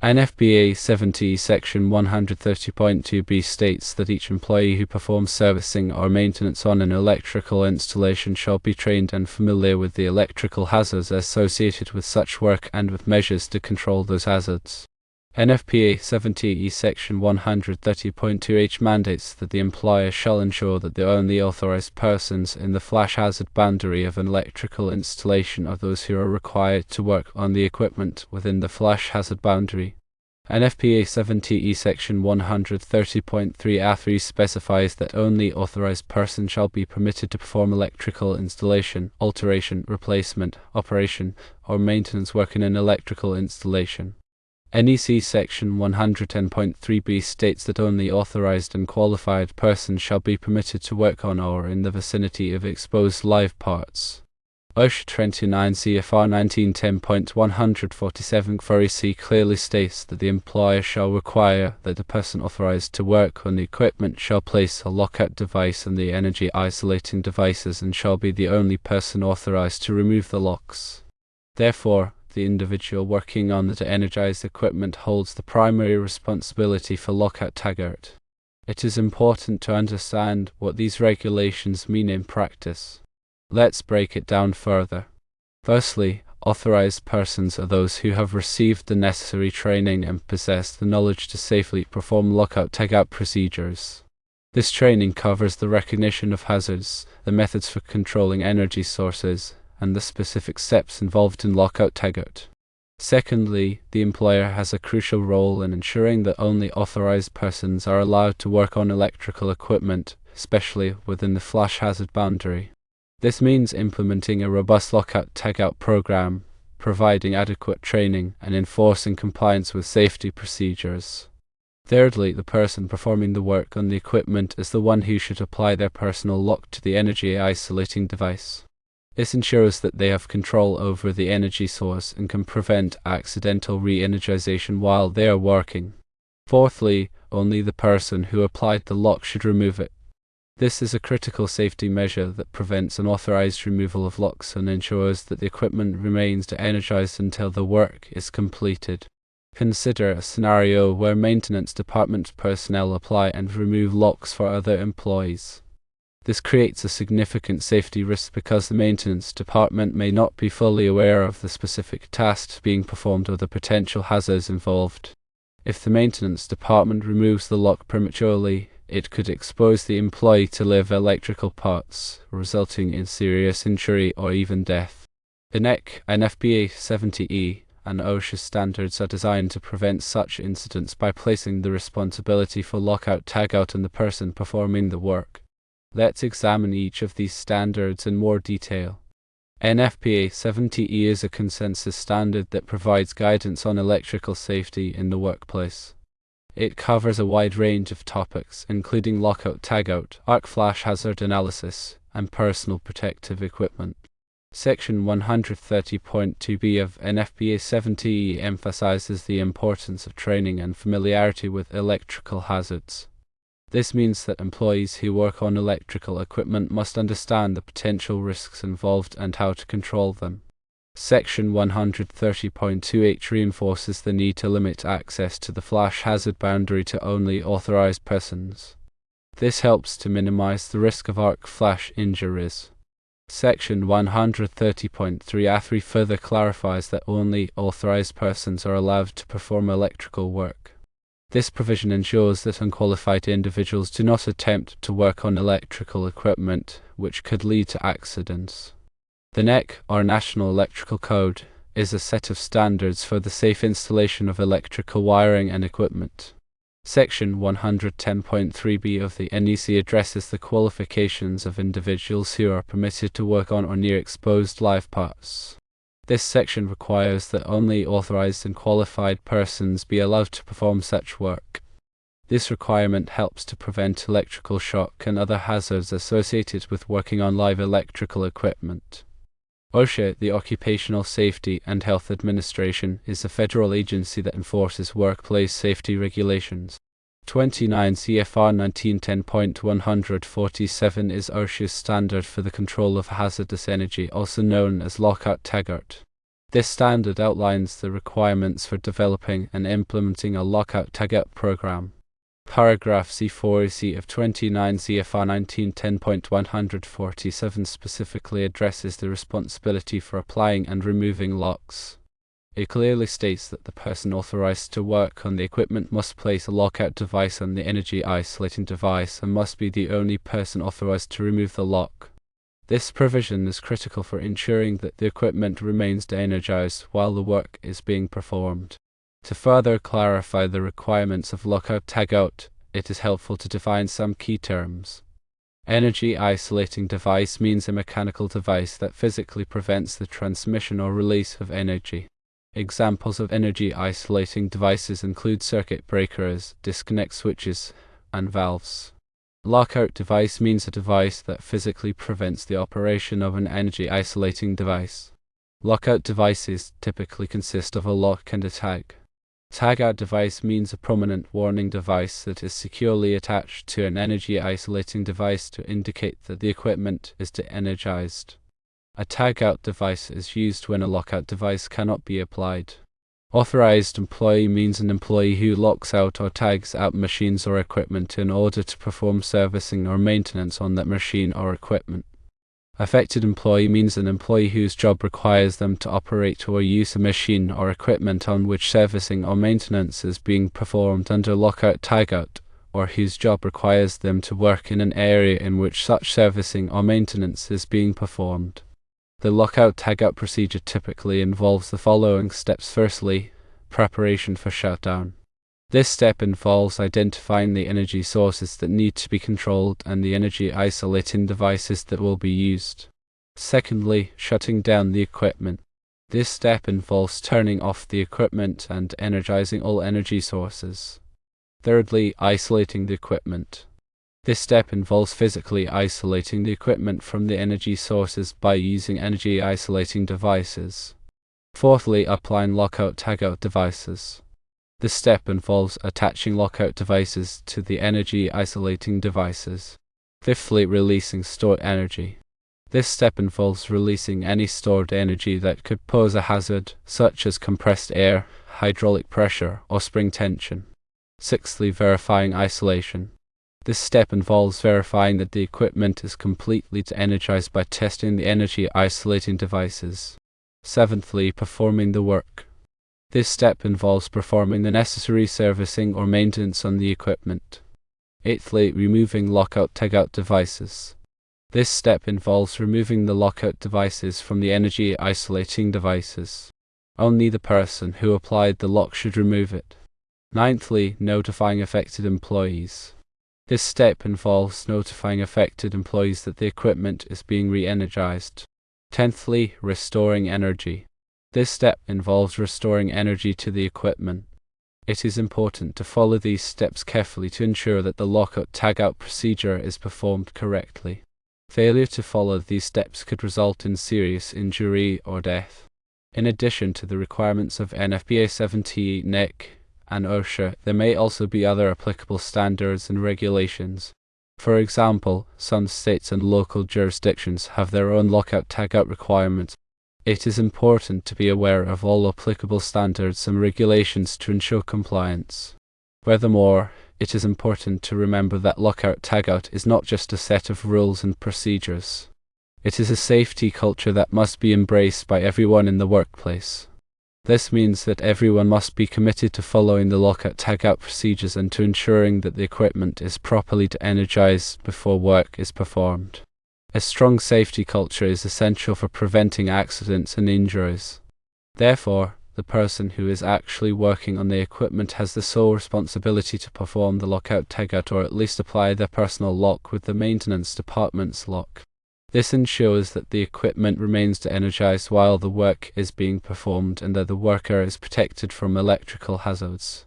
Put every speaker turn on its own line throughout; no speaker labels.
NFPA 70E Section 130.2b states that each employee who performs servicing or maintenance on an electrical installation shall be trained and familiar with the electrical hazards associated with such work and with measures to control those hazards. NFPA 70E Section 130.2h mandates that the employer shall ensure that the only authorized persons in the flash hazard boundary of an electrical installation are those who are required to work on the equipment within the flash hazard boundary. NFPA 70E Section 130.3a3 specifies that only authorized persons shall be permitted to perform electrical installation, alteration, replacement, operation, or maintenance work in an electrical installation. NEC Section 110.3b states that only authorized and qualified persons shall be permitted to work on or in the vicinity of exposed live parts. OSHA 29 CFR 1910.147 4C clearly states that the employer shall require that the person authorized to work on the equipment shall place a lockout device on the energy isolating devices and shall be the only person authorized to remove the locks. Therefore, the individual working on the energized equipment holds the primary responsibility for lockout tagout. It is important to understand what these regulations mean in practice. Let's break it down further. Firstly, authorized persons are those who have received the necessary training and possess the knowledge to safely perform lockout tagout procedures. This training covers the recognition of hazards, the methods for controlling energy sources, and the specific steps involved in lockout tagout. Secondly, the employer has a crucial role in ensuring that only authorized persons are allowed to work on electrical equipment, especially within the flash hazard boundary. This means implementing a robust lockout tagout program, providing adequate training, and enforcing compliance with safety procedures. Thirdly, the person performing the work on the equipment is the one who should apply their personal lock to the energy isolating device. This ensures that they have control over the energy source and can prevent accidental re-energization while they are working. Fourthly, only the person who applied the lock should remove it. This is a critical safety measure that prevents unauthorized removal of locks and ensures that the equipment remains energized until the work is completed. Consider a scenario where maintenance department personnel apply and remove locks for other employees. This creates a significant safety risk because the maintenance department may not be fully aware of the specific tasks being performed or the potential hazards involved. If the maintenance department removes the lock prematurely, it could expose the employee to live electrical parts, resulting in serious injury or even death. The NFPA 70E and OSHA standards are designed to prevent such incidents by placing the responsibility for lockout tagout on the person performing the work. Let's examine each of these standards in more detail. NFPA 70E is a consensus standard that provides guidance on electrical safety in the workplace. It covers a wide range of topics, including lockout tagout, arc flash hazard analysis, and personal protective equipment. Section 130.2b of NFPA 70E emphasizes the importance of training and familiarity with electrical hazards. This means that employees who work on electrical equipment must understand the potential risks involved and how to control them. Section 130.2h reinforces the need to limit access to the flash hazard boundary to only authorized persons. This helps to minimize the risk of arc flash injuries. Section 130.3a3 further clarifies that only authorized persons are allowed to perform electrical work. This provision ensures that unqualified individuals do not attempt to work on electrical equipment, which could lead to accidents. The NEC, or National Electrical Code, is a set of standards for the safe installation of electrical wiring and equipment. Section 110.3b of the NEC addresses the qualifications of individuals who are permitted to work on or near exposed live parts. This section requires that only authorized and qualified persons be allowed to perform such work. This requirement helps to prevent electrical shock and other hazards associated with working on live electrical equipment. OSHA, the Occupational Safety and Health Administration, is a federal agency that enforces workplace safety regulations. 29 CFR 1910.147 is OSHA's standard for the control of hazardous energy, also known as Lockout Tagout. This standard outlines the requirements for developing and implementing a lockout tagout program. Paragraph C4C of 29 CFR 1910.147 specifically addresses the responsibility for applying and removing locks. It clearly states that the person authorized to work on the equipment must place a lockout device on the energy isolating device and must be the only person authorized to remove the lock. This provision is critical for ensuring that the equipment remains de-energized while the work is being performed. To further clarify the requirements of Lockout Tagout, it is helpful to define some key terms. Energy isolating device means a mechanical device that physically prevents the transmission or release of energy. Examples of energy isolating devices include circuit breakers, disconnect switches, and valves. Lockout device means a device that physically prevents the operation of an energy isolating device. Lockout devices typically consist of a lock and a tag. Tagout device means a permanent warning device that is securely attached to an energy isolating device to indicate that the equipment is de-energized. A tagout device is used when a lockout device cannot be applied. Authorized employee means an employee who locks out or tags out machines or equipment in order to perform servicing or maintenance on that machine or equipment. Affected employee means an employee whose job requires them to operate or use a machine or equipment on which servicing or maintenance is being performed under Lockout Tagout, or whose job requires them to work in an area in which such servicing or maintenance is being performed. The Lockout Tagout procedure typically involves the following steps. Firstly, preparation for shutdown. This step involves identifying the energy sources that need to be controlled and the energy isolating devices that will be used. Secondly, shutting down the equipment. This step involves turning off the equipment and energizing all energy sources. Thirdly, isolating the equipment. This step involves physically isolating the equipment from the energy sources by using energy isolating devices. Fourthly, applying lockout tagout devices. This step involves attaching lockout devices to the energy isolating devices. Fifthly, releasing stored energy. This step involves releasing any stored energy that could pose a hazard, such as compressed air, hydraulic pressure, or spring tension. Sixthly, verifying isolation. This step involves verifying that the equipment is completely de-energized by testing the energy isolating devices. Seventhly, performing the work. This step involves performing the necessary servicing or maintenance on the equipment. Eighthly, removing lockout tagout devices. This step involves removing the lockout devices from the energy isolating devices. Only the person who applied the lock should remove it. Ninthly, notifying affected employees. This step involves notifying affected employees that the equipment is being re-energized. Tenthly, restoring energy. This step involves restoring energy to the equipment. It is important to follow these steps carefully to ensure that the lockout tagout procedure is performed correctly. Failure to follow these steps could result in serious injury or death. In addition to the requirements of NFPA 70E, NEC, and OSHA, there may also be other applicable standards and regulations. For example, some states and local jurisdictions have their own lockout tagout requirements. It is important to be aware of all applicable standards and regulations to ensure compliance. Furthermore, it is important to remember that lockout tagout is not just a set of rules and procedures. It is a safety culture that must be embraced by everyone in the workplace. This means that everyone must be committed to following the lockout tagout procedures and to ensuring that the equipment is properly de-energized before work is performed. A strong safety culture is essential for preventing accidents and injuries. Therefore, the person who is actually working on the equipment has the sole responsibility to perform the lockout tagout or at least apply their personal lock with the maintenance department's lock. This ensures that the equipment remains de-energized while the work is being performed and that the worker is protected from electrical hazards.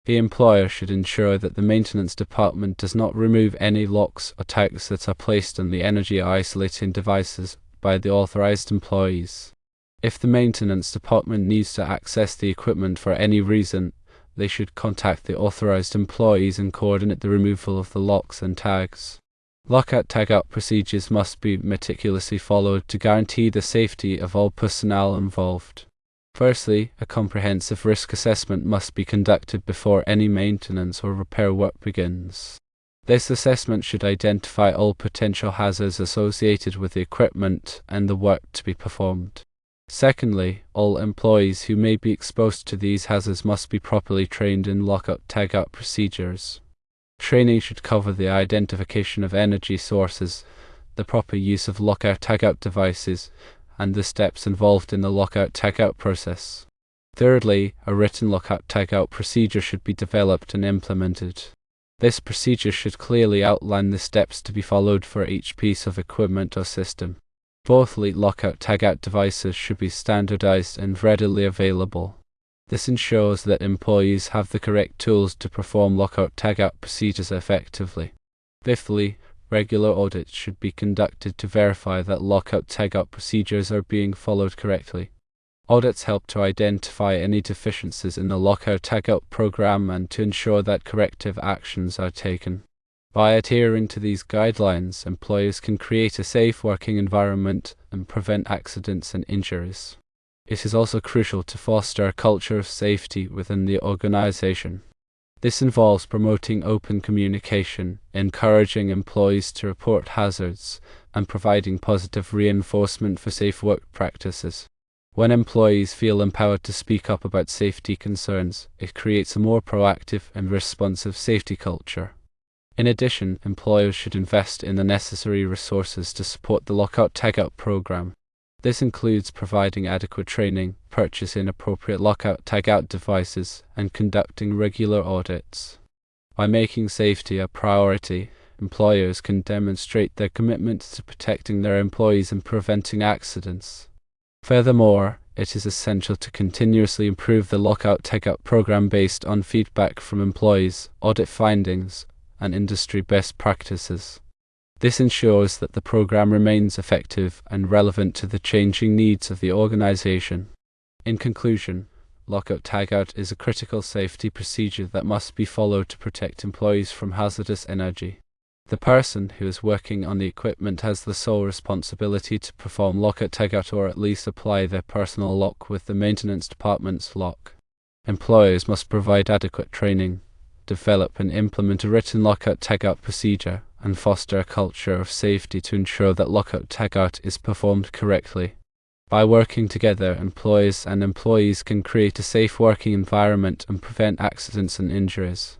The employer should ensure that the maintenance department does not remove any locks or tags that are placed on the energy isolating devices by the authorized employees. If the maintenance department needs to access the equipment for any reason, they should contact the authorized employees and coordinate the removal of the locks and tags. Lockout tagout procedures must be meticulously followed to guarantee the safety of all personnel involved. Firstly, a comprehensive risk assessment must be conducted before any maintenance or repair work begins. This assessment should identify all potential hazards associated with the equipment and the work to be performed. Secondly, all employees who may be exposed to these hazards must be properly trained in lockout tagout procedures. Training should cover the identification of energy sources, the proper use of lockout tagout devices, and the steps involved in the lockout tagout process. Thirdly, a written lockout tagout procedure should be developed and implemented. This procedure should clearly outline the steps to be followed for each piece of equipment or system. Fourthly, lockout tagout devices should be standardized and readily available. This ensures that employees have the correct tools to perform lockout tagout procedures effectively. Fifthly, regular audits should be conducted to verify that lockout tagout procedures are being followed correctly. Audits help to identify any deficiencies in the lockout tagout program and to ensure that corrective actions are taken. By adhering to these guidelines, employers can create a safe working environment and prevent accidents and injuries. It is also crucial to foster a culture of safety within the organization. This involves promoting open communication, encouraging employees to report hazards, and providing positive reinforcement for safe work practices. When employees feel empowered to speak up about safety concerns, it creates a more proactive and responsive safety culture. In addition, employers should invest in the necessary resources to support the lockout tagout program. This includes providing adequate training, purchasing appropriate lockout tagout devices, and conducting regular audits. By making safety a priority, employers can demonstrate their commitment to protecting their employees and preventing accidents. Furthermore, it is essential to continuously improve the lockout tagout program based on feedback from employees, audit findings, and industry best practices. This ensures that the program remains effective and relevant to the changing needs of the organization. In conclusion, lockout tagout is a critical safety procedure that must be followed to protect employees from hazardous energy. The person who is working on the equipment has the sole responsibility to perform lockout tagout or at least apply their personal lock with the maintenance department's lock. Employers must provide adequate training, develop and implement a written lockout tagout procedure, and foster a culture of safety to ensure that lockout tagout is performed correctly. By working together, employers and employees can create a safe working environment and prevent accidents and injuries.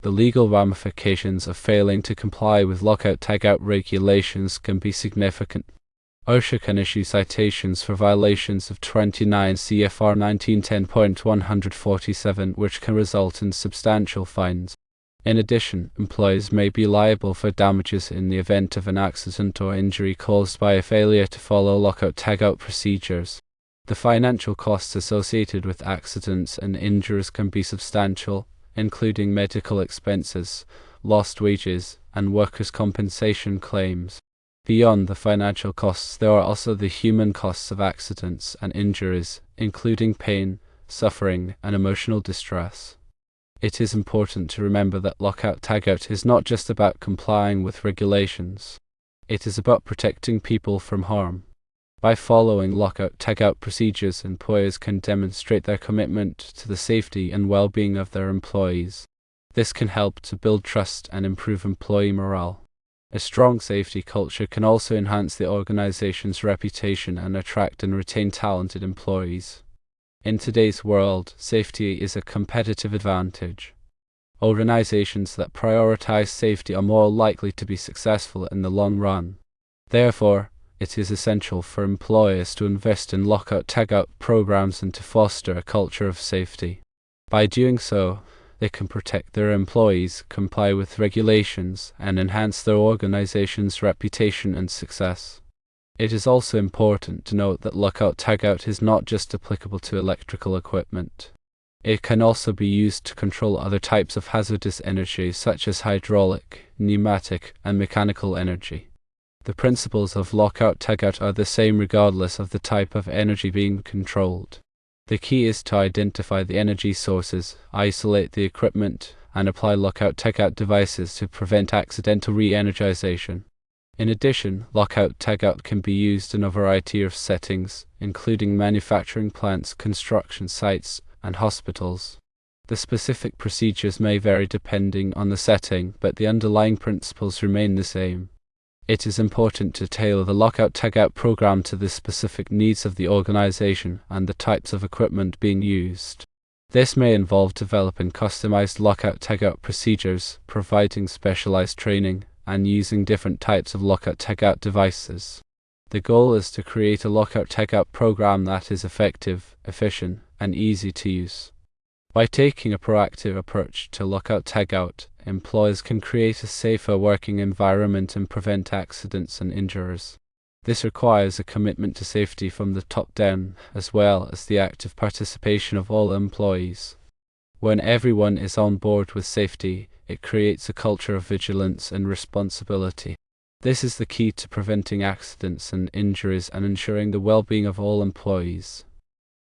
The legal ramifications of failing to comply with lockout tagout regulations can be significant. OSHA can issue citations for violations of 29 CFR 1910.147, which can result in substantial fines. In addition, employees may be liable for damages in the event of an accident or injury caused by a failure to follow lockout tagout procedures. The financial costs associated with accidents and injuries can be substantial, including medical expenses, lost wages, and workers' compensation claims. Beyond the financial costs, there are also the human costs of accidents and injuries, including pain, suffering, and emotional distress. It is important to remember that lockout tagout is not just about complying with regulations. It is about protecting people from harm. By following lockout tagout procedures, employers can demonstrate their commitment to the safety and well-being of their employees. This can help to build trust and improve employee morale. A strong safety culture can also enhance the organization's reputation and attract and retain talented employees. In today's world, safety is a competitive advantage. Organizations that prioritize safety are more likely to be successful in the long run. Therefore, it is essential for employers to invest in lockout tagout programs and to foster a culture of safety. By doing so, they can protect their employees, comply with regulations, and enhance their organization's reputation and success. It is also important to note that lockout tagout is not just applicable to electrical equipment. It can also be used to control other types of hazardous energy such as hydraulic, pneumatic, and mechanical energy. The principles of lockout tagout are the same regardless of the type of energy being controlled. The key is to identify the energy sources, isolate the equipment, and apply lockout tagout devices to prevent accidental re-energization. In addition, Lockout Tagout can be used in a variety of settings, including manufacturing plants, construction sites, and hospitals. The specific procedures may vary depending on the setting, but the underlying principles remain the same. It is important to tailor the Lockout Tagout program to the specific needs of the organization and the types of equipment being used. This may involve developing customized Lockout Tagout procedures, providing specialized training, and using different types of Lockout Tagout devices. The goal is to create a Lockout Tagout program that is effective, efficient, and easy to use. By taking a proactive approach to Lockout Tagout, employers can create a safer working environment and prevent accidents and injuries. This requires a commitment to safety from the top down, as well as the active participation of all employees. When everyone is on board with safety, it creates a culture of vigilance and responsibility. This is the key to preventing accidents and injuries and ensuring the well-being of all employees.